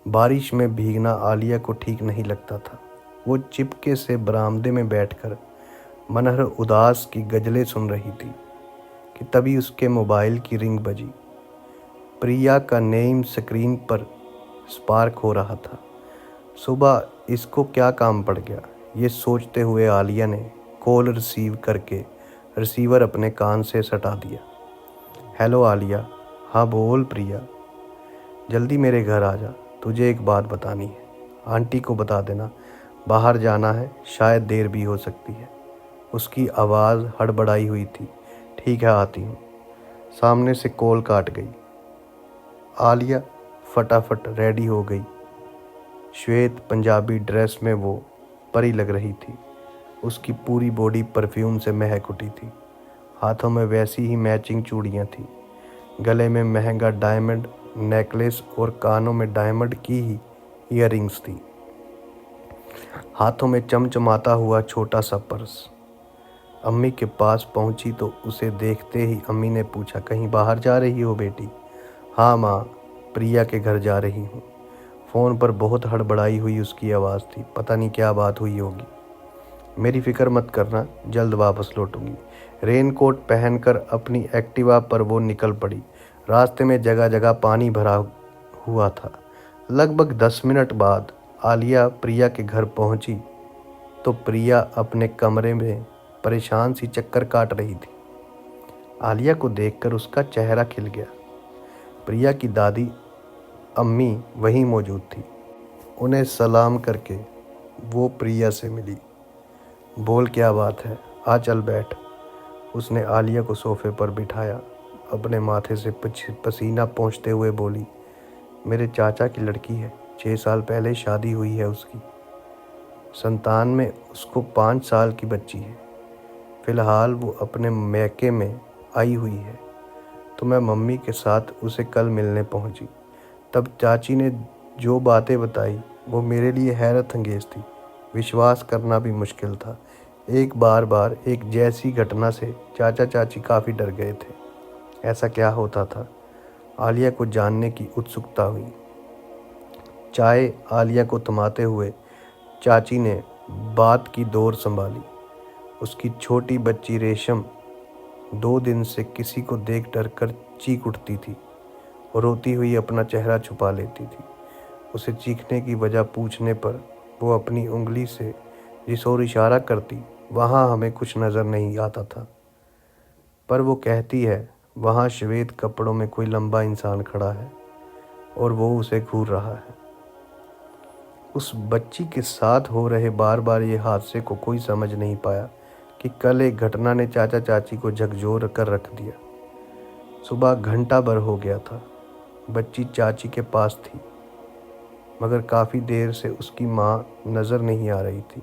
बारिश में भीगना आलिया को ठीक नहीं लगता था। वो चिपके से बरामदे में बैठकर मनहर उदास की गज़लें सुन रही थी कि तभी उसके मोबाइल की रिंग बजी। प्रिया का नेम स्क्रीन पर स्पार्क हो रहा था। सुबह इसको क्या काम पड़ गया, ये सोचते हुए आलिया ने कॉल रिसीव करके रिसीवर अपने कान से सटा दिया। हेलो आलिया। हाँ बोल प्रिया। जल्दी मेरे घर आ जा, तुझे एक बात बतानी है। आंटी को बता देना, बाहर जाना है, शायद देर भी हो सकती है। उसकी आवाज़ हड़बड़ाई हुई थी। ठीक है, आती हूँ। सामने से कॉल काट गई। आलिया फटाफट रेडी हो गई। श्वेत पंजाबी ड्रेस में वो परी लग रही थी। उसकी पूरी बॉडी परफ्यूम से महक उठी थी। हाथों में वैसी ही मैचिंग चूड़ियाँ थी। गले में महंगा डायमंड नेकलेस और कानों में डायमंड की ही ईयरिंग्स थी। हाथों में चमचमाता हुआ छोटा सा पर्स। अम्मी के पास पहुंची तो उसे देखते ही अम्मी ने पूछा, कहीं बाहर जा रही हो बेटी? हाँ माँ, प्रिया के घर जा रही हूँ। फ़ोन पर बहुत हड़बड़ाई हुई उसकी आवाज़ थी। पता नहीं क्या बात हुई होगी। मेरी फ़िक्र मत करना, जल्द वापस लौटूंगी। रेनकोट पहनकर अपनी एक्टिवा पर वो निकल पड़ी। रास्ते में जगह जगह पानी भरा हुआ था। लगभग 10 मिनट बाद आलिया प्रिया के घर पहुंची तो प्रिया अपने कमरे में परेशान सी चक्कर काट रही थी। आलिया को देखकर उसका चेहरा खिल गया। प्रिया की दादी अम्मी वहीं मौजूद थी। उन्हें सलाम करके वो प्रिया से मिली। बोल क्या बात है, आ चल बैठ। उसने आलिया को सोफे पर बिठाया। अपने माथे से पसीना पोंछते हुए बोली, मेरे चाचा की लड़की है, 6 साल पहले शादी हुई है उसकी। संतान में उसको 5 साल की बच्ची है। फ़िलहाल वो अपने मैके में आई हुई है, तो मैं मम्मी के साथ उसे कल मिलने पहुंची। तब चाची ने जो बातें बताई वो मेरे लिए हैरत अंगेज थी। विश्वास करना भी मुश्किल था। एक जैसी घटना से चाचा चाची काफ़ी डर गए थे। ऐसा क्या होता था? आलिया को जानने की उत्सुकता हुई। चाय आलिया को थमाते हुए चाची ने बात की दौर संभाली। उसकी छोटी बच्ची रेशम 2 दिन से किसी को देख डर कर चीख उठती थी। रोती हुई अपना चेहरा छुपा लेती थी। उसे चीखने की वजह पूछने पर वो अपनी उंगली से जिस ओर इशारा करती वहाँ हमें कुछ नज़र नहीं आता था, पर वो कहती है वहाँ श्वेत कपड़ों में कोई लंबा इंसान खड़ा है और वो उसे घूर रहा है। उस बच्ची के साथ हो रहे बार बार ये हादसे को कोई समझ नहीं पाया कि कल एक घटना ने चाचा चाची को झकझोर कर रख दिया। सुबह घंटा भर हो गया था। बच्ची चाची के पास थी, मगर काफ़ी देर से उसकी माँ नज़र नहीं आ रही थी।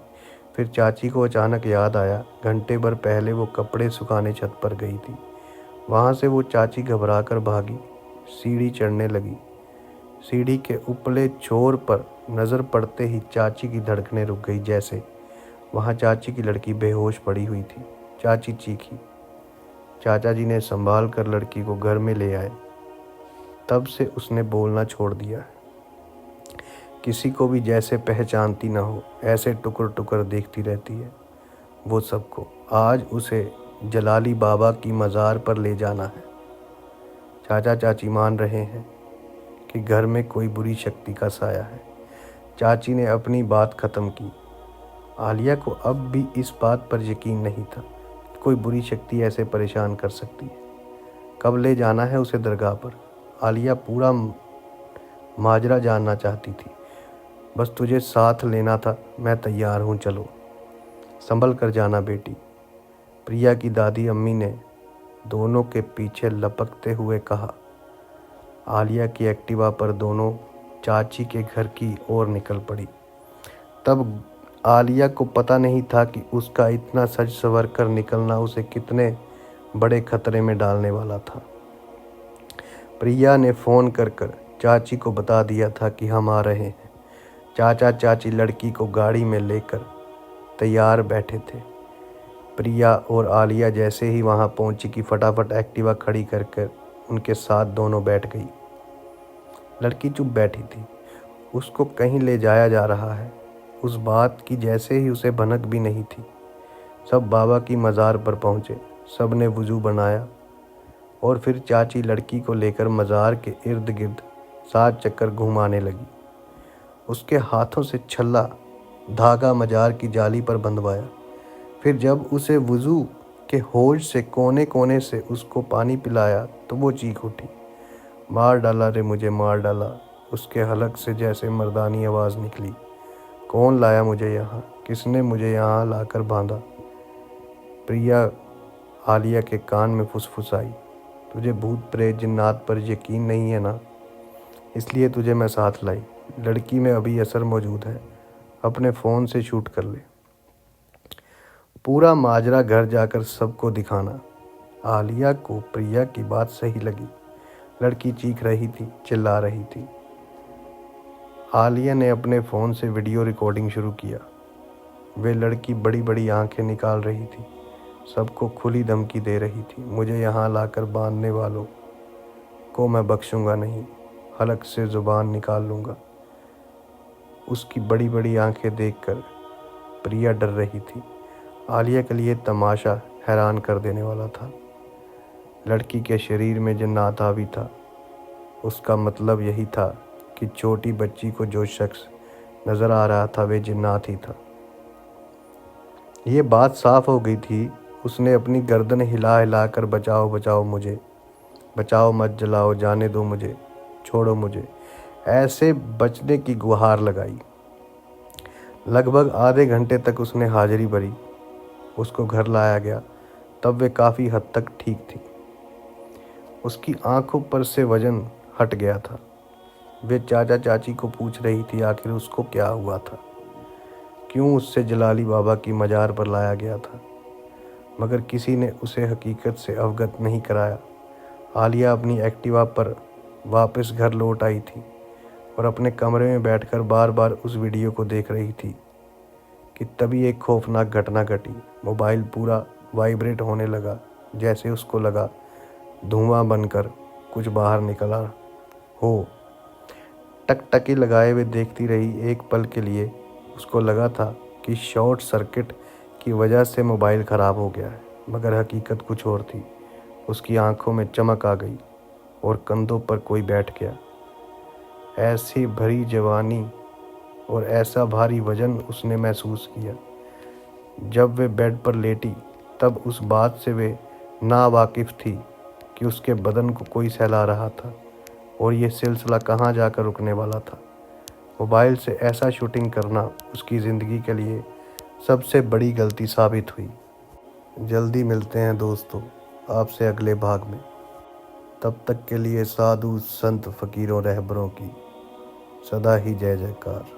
फिर चाची को अचानक याद आया, घंटे भर पहले वो कपड़े सुखाने छत पर गई थी। वहाँ से वो चाची घबरा कर भागी, सीढ़ी चढ़ने लगी। सीढ़ी के उपले छोर पर नज़र पड़ते ही चाची की धड़कनें रुक गई। जैसे वहाँ चाची की लड़की बेहोश पड़ी हुई थी। चाची चीखी। चाचा जी ने संभाल कर लड़की को घर में ले आए। तब से उसने बोलना छोड़ दिया। किसी को भी जैसे पहचानती ना हो, ऐसे टुकर टुकर देखती रहती है वो सबको। आज उसे जलाली बाबा की मज़ार पर ले जाना है। चाचा चाची मान रहे हैं कि घर में कोई बुरी शक्ति का साया है। चाची ने अपनी बात ख़त्म की। आलिया को अब भी इस बात पर यकीन नहीं था कि कोई बुरी शक्ति ऐसे परेशान कर सकती है। कब ले जाना है उसे दरगाह पर? आलिया पूरा माजरा जानना चाहती थी। बस तुझे साथ लेना था, मैं तैयार हूँ, चलो। संभल कर जाना बेटी, प्रिया की दादी अम्मी ने दोनों के पीछे लपकते हुए कहा। आलिया की एक्टिवा पर दोनों चाची के घर की ओर निकल पड़ी। तब आलिया को पता नहीं था कि उसका इतना सज संवर कर निकलना उसे कितने बड़े खतरे में डालने वाला था। प्रिया ने फ़ोन कर चाची को बता दिया था कि हम आ रहे हैं। चाचा चाची लड़की को गाड़ी में लेकर तैयार बैठे थे। प्रिया और आलिया जैसे ही वहां पहुंची कि फटाफट एक्टिवा खड़ी कर उनके साथ दोनों बैठ गई। लड़की चुप बैठी थी। उसको कहीं ले जाया जा रहा है, उस बात की जैसे ही उसे भनक भी नहीं थी। सब बाबा की मज़ार पर पहुँचे। सब ने वुज़ू बनाया और फिर चाची लड़की को लेकर मज़ार के इर्द गिर्द 7 चक्कर घुमाने लगी। उसके हाथों से छल्ला धागा मज़ार की जाली पर बंधवाया। फिर जब उसे वुज़ू के हौज से कोने कोने से उसको पानी पिलाया तो वो चीख उठी, मार डाला रे मुझे, मार डाला। उसके हलक से जैसे मर्दानी आवाज़ निकली, कौन लाया मुझे यहाँ, किसने मुझे यहाँ लाकर बांधा? प्रिया आलिया के कान में फुसफुसाई, तुझे भूत प्रेत जिन्नात पर यकीन नहीं है ना, इसलिए तुझे मैं साथ लाई। लड़की में अभी असर मौजूद है, अपने फ़ोन से शूट कर ले। पूरा माजरा घर जाकर सबको दिखाना। आलिया को प्रिया की बात सही लगी। लड़की चीख रही थी, चिल्ला रही थी। आलिया ने अपने फ़ोन से वीडियो रिकॉर्डिंग शुरू किया। वे लड़की बड़ी बड़ी आंखें निकाल रही थी, सबको खुली धमकी दे रही थी, मुझे यहाँ लाकर बांधने वालों को मैं बख्शूंगा नहीं, हलक से ज़ुबान निकाल लूँगा। उसकी बड़ी बड़ी आंखें देखकर प्रिया डर रही थी। आलिया के लिए तमाशा हैरान कर देने वाला था। लड़की के शरीर में जिन्नात हावी था। उसका मतलब यही था कि छोटी बच्ची को जो शख्स नज़र आ रहा था वे जिन्नात ही था। ये बात साफ हो गई थी। उसने अपनी गर्दन हिला हिला कर बचाओ बचाओ मुझे, बचाओ मत जलाओ, जाने दो मुझे, छोड़ो मुझे, ऐसे बचने की गुहार लगाई। लगभग आधे घंटे तक उसने हाजिरी भरी। उसको घर लाया गया, तब वे काफ़ी हद तक ठीक थी। उसकी आंखों पर से वजन हट गया था। वे चाचा चाची को पूछ रही थी आखिर उसको क्या हुआ था, क्यों उससे जलाली बाबा की मज़ार पर लाया गया था, मगर किसी ने उसे हकीकत से अवगत नहीं कराया। आलिया अपनी एक्टिवा पर वापस घर लौट आई थी और अपने कमरे में बैठकर बार बार उस वीडियो को देख रही थी कि तभी एक खौफनाक घटना घटी। मोबाइल पूरा वाइब्रेट होने लगा, जैसे उसको लगा धुआं बनकर कुछ बाहर निकला हो। टकटकी लगाए हुए देखती रही। एक पल के लिए उसको लगा था कि शॉर्ट सर्किट की वजह से मोबाइल ख़राब हो गया है, मगर हकीकत कुछ और थी। उसकी आंखों में चमक आ गई और कंधों पर कोई बैठ गया। ऐसी भरी जवानी और ऐसा भारी वजन उसने महसूस किया। जब वे बेड पर लेटी तब उस बात से वे नावाकिफ़ थी कि उसके बदन को कोई सहला रहा था और ये सिलसिला कहाँ जाकर रुकने वाला था। मोबाइल से ऐसा शूटिंग करना उसकी ज़िंदगी के लिए सबसे बड़ी गलती साबित हुई। जल्दी मिलते हैं दोस्तों आपसे अगले भाग में। तब तक के लिए साधु संत फ़कीरों रहबरों की सदा ही जय जयकार।